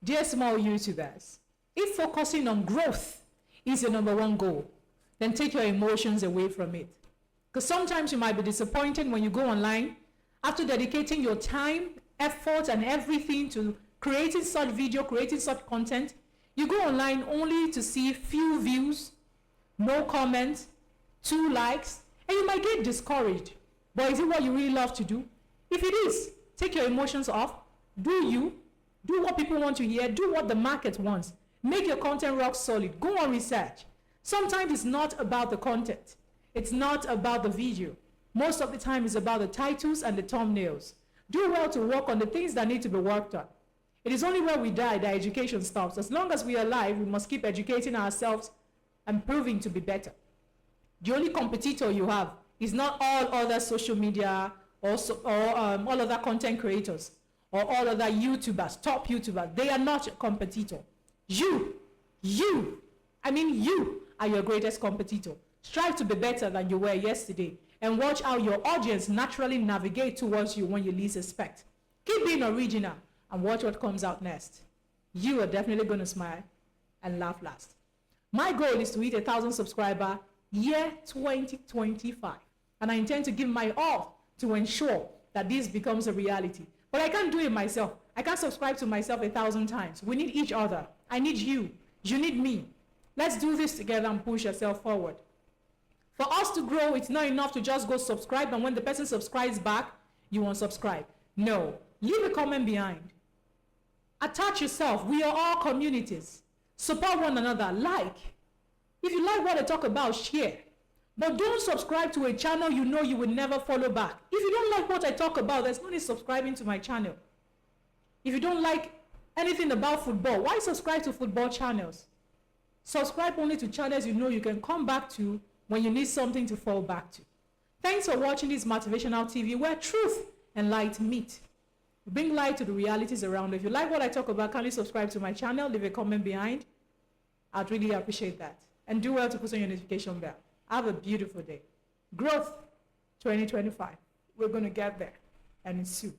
Dear small YouTubers, if focusing on growth is your number one goal, then take your emotions away from it. Because sometimes you might be disappointed when you go online after dedicating your time, effort, and everything to creating such video, creating such content. You go online only to see few views, no comments, 2 likes, and you might get discouraged. But is it what you really love to do? If it is, take your emotions off. Do what people want to hear. Do what the market wants. Make your content rock solid. Go on research. Sometimes it's not about the content. It's not about the video. Most of the time it's about the titles and the thumbnails. Do well to work on the things that need to be worked on. It is only when we die that education stops. As long as we are alive, we must keep educating ourselves and proving to be better. The only competitor you have is not all other social media or all other content creators or all other YouTubers, top YouTubers. They are not a competitor. You are your greatest competitor. Strive to be better than you were yesterday and watch how your audience naturally navigate towards you when you least expect. Keep being original and watch what comes out next. You are definitely going to smile and laugh last. My goal is to hit 1,000 subscribers year 2025. And I intend to give my all to ensure that this becomes a reality. But I can't do it myself. I can't subscribe to myself 1,000 times. We need each other. I need you. You need me. Let's do this together and push yourself forward. For us to grow, it's not enough to just go subscribe, and when the person subscribes back, you unsubscribe. No. Leave a comment behind. Attach yourself. We are all communities. Support one another. Like. If you like what I talk about, share. But don't subscribe to a channel you know you will never follow back. If you don't like what I talk about, there's no need subscribing to my channel. If you don't like anything about football, why subscribe to football channels? Subscribe only to channels you know you can come back to when you need something to fall back to. Thanks for watching this motivational TV where truth and light meet. We bring light to the realities around. If you like what I talk about, kindly subscribe to my channel, leave a comment behind. I'd really appreciate that. And do well to put on your notification bell. Have a beautiful day. Growth 2025. We're going to get there. And it's soon.